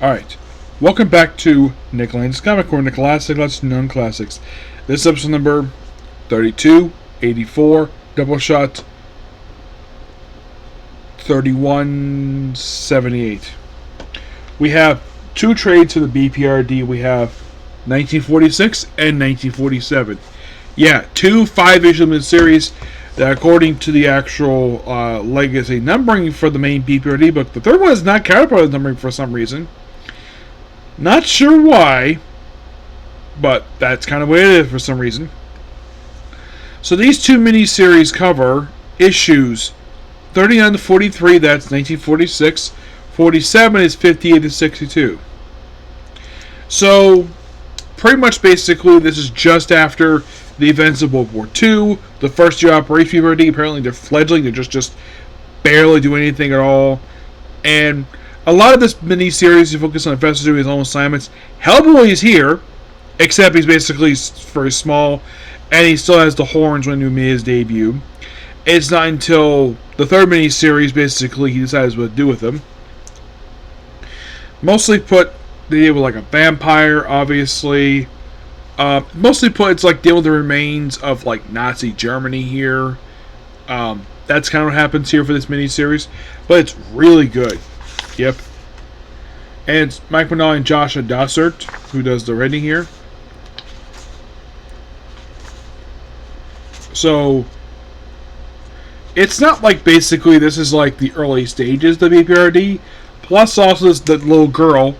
Alright, welcome back to Nick Lenz's Comic Corner, Classic Let's Known Classics. This is episode number 32, 84, Doubleshot 3178. We have two trades for the B.P.R.D. We have 1946 and 1947. Yeah, two 5-issue series that, according to the actual legacy numbering for the main B.P.R.D. book, the third one is not counted by the numbering for some reason. Not sure why, but that's kind of what it is for some reason. So these two miniseries cover issues 39 to 43, that's 1946. 47 is 58 to 62. So, pretty much basically, this is just after the events of World War II, the first year Operation B.P.R.D. Apparently they're fledgling, they're just barely doing anything at all. And a lot of this mini-series is focused on Professor doing his own assignments. Hellboy is here, except he's basically very small, and he still has the horns when he made his debut. It's not until the third mini-series, basically, he decides what to do with him. Mostly put, they deal with like a vampire, obviously. Mostly put, it's like dealing with the remains of like Nazi Germany here. That's kind of what happens here for this mini-series, but it's really good. Yep. And it's Mike Manal and Joshua Dossert who does the writing here. So, it's not like basically this is like the early stages of the B.P.R.D. Plus also this the little girl.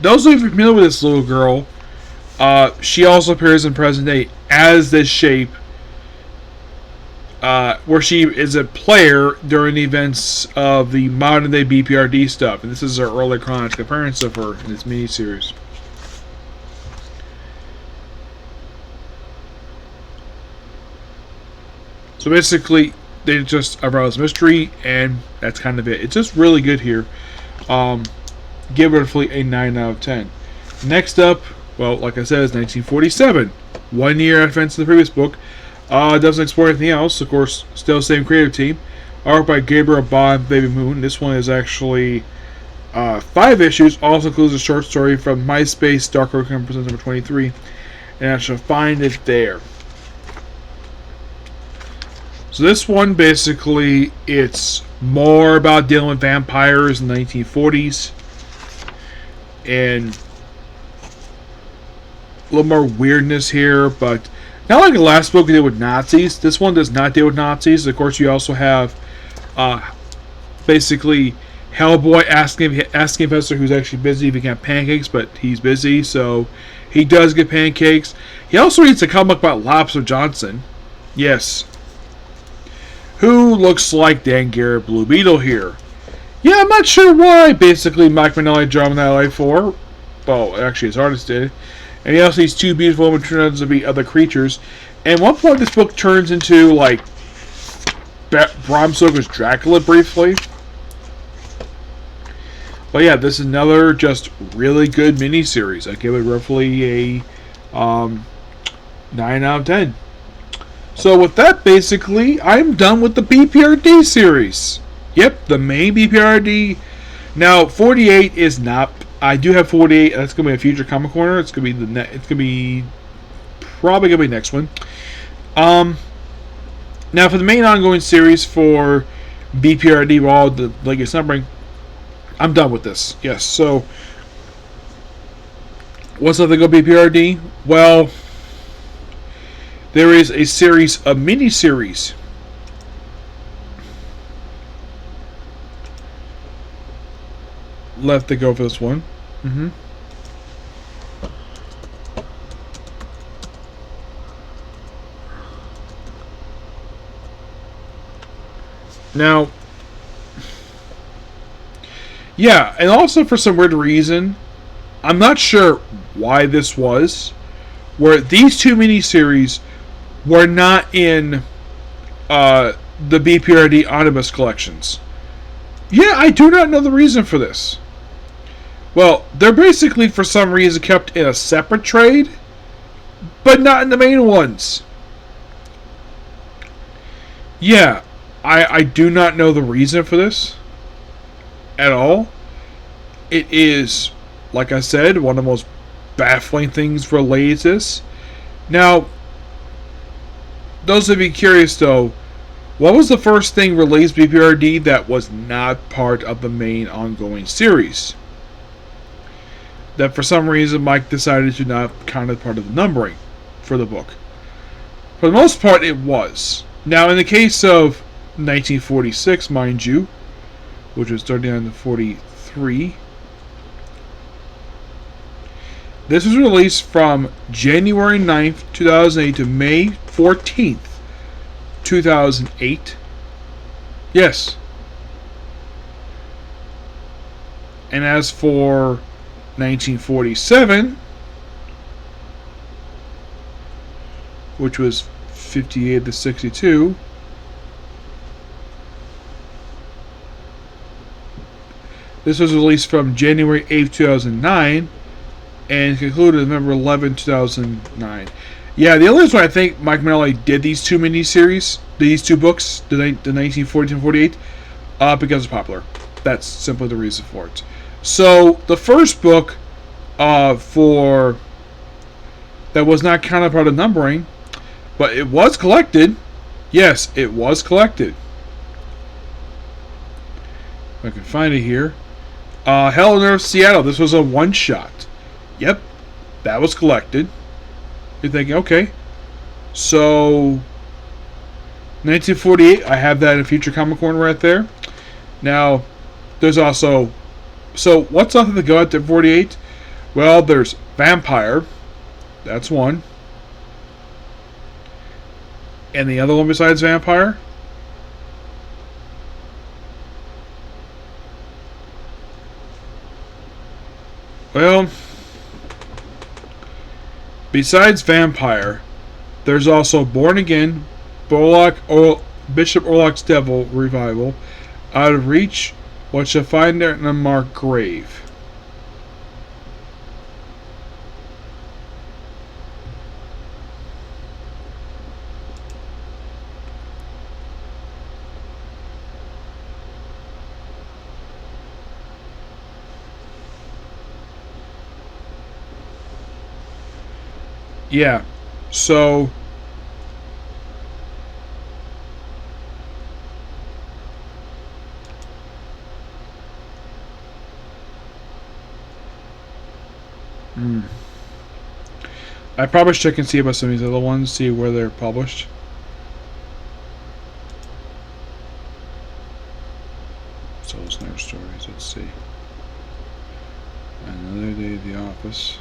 Those of you familiar with this little girl, she also appears in present day as this shape, where she is a player during the events of the modern day B.P.R.D. stuff. And this is her early chronological appearance of her in this miniseries. So basically, they just arouse mystery, and that's kind of it. It's just really good here. Give it a 9 out of 10. Next up, well, like I said, is 1947. 1 year advance of the previous book. Doesn't explore anything else. Of course, still same creative team. Art by Gabriel Bond, Baby Moon. This one is actually 5 issues. Also includes a short story from MySpace, Dark Road Presents number 23. And I shall find it there. So this one, basically, it's more about dealing with vampires in the 1940s. And a little more weirdness here, but not like the last book we did with Nazis. This one does not deal with Nazis. Of course, you also have basically Hellboy asking Professor, who's actually busy, if he can have pancakes, but he's busy, so he does get pancakes. He also reads a comic about Lobster Johnson. Yes. Who looks like Dan Garrett Blue Beetle here. Yeah, I'm not sure why, basically, Mike Manelli drew that life for. Well, actually, his artist did. And he also sees two beautiful women turn out to be other creatures. And at one point, this book turns into, like, Bram Stoker's Dracula briefly. But yeah, this is another just really good miniseries. I give it roughly a 9 out of 10. So with that, basically, I'm done with the B.P.R.D. series. Yep, the main B.P.R.D. Now, 48 is not. I do have 48. That's gonna be a future comic corner. It's gonna be it's gonna be probably gonna be next one. Now for the main ongoing series for B.P.R.D. with all the legacy numbering, I'm done with this. Yes. So what's up to go B.P.R.D.? Well, there is a series of mini-series left to go for this one. Now, yeah, and also for some weird reason, I'm not sure why this was, where these two miniseries were not in the B.P.R.D. Omnibus collections. Yeah, I do not know the reason for this. Well, they're basically, for some reason, kept in a separate trade, but not in the main ones. Yeah, I do not know the reason for this at all. It is like I said, one of the most baffling things related to this. Now, those of you curious though, what was the first thing released B.P.R.D. that was not part of the main ongoing series? That for some reason Mike decided to not count as part of the numbering for the book. For the most part, it was. Now, in the case of 1946, mind you, which was 39 to 43, this was released from January 9th, 2008 to May 14th, 2008. Yes. And as for 1947, which was 58 to 62, this was released from January 8th, 2009, and concluded November 11th, 2009. Yeah, the only reason I think Mike Mignola did these two miniseries, these two books, the 1942 and 48, because it's popular. That's simply the reason for it. So, the first book for that was not counted part of numbering, but it was collected. Yes, it was collected. If I can find it here. Hell on Earth, Seattle. This was a one-shot. Yep, that was collected. You're thinking, okay. So, 1948, I have that in Future Comic Corner right there. Now, there's also... So, what's off of the go at 48? Well, there's Vampire. That's one. And the other one besides Vampire? Well, besides Vampire, there's also Born Again, Bishop Orlock's Devil Revival, Out of Reach, What Shall Find There in a Marked Grave. Yeah, so I probably should check and see about some of these other ones, see where they're published. Soul Snare Stories, let's see. Another Day at the Office.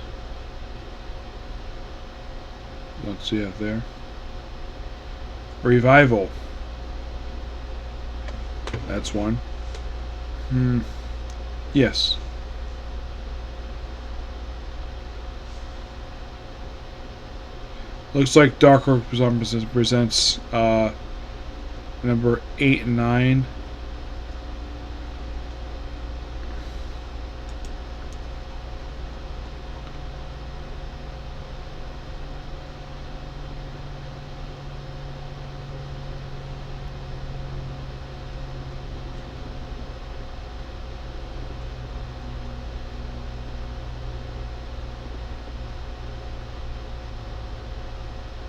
Let's see out there. Revival. That's one. Yes. Looks like Dark Horse presents number 8 and 9.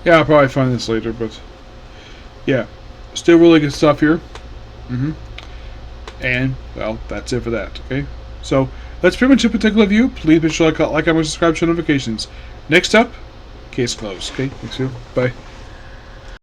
Yeah, I'll probably find this later, but yeah, still really good stuff here. And, well, that's it for that, okay? So, that's pretty much it particular view. Please be sure to like, comment, subscribe, share notifications. Next up, case closed, okay? Thanks, you. Bye.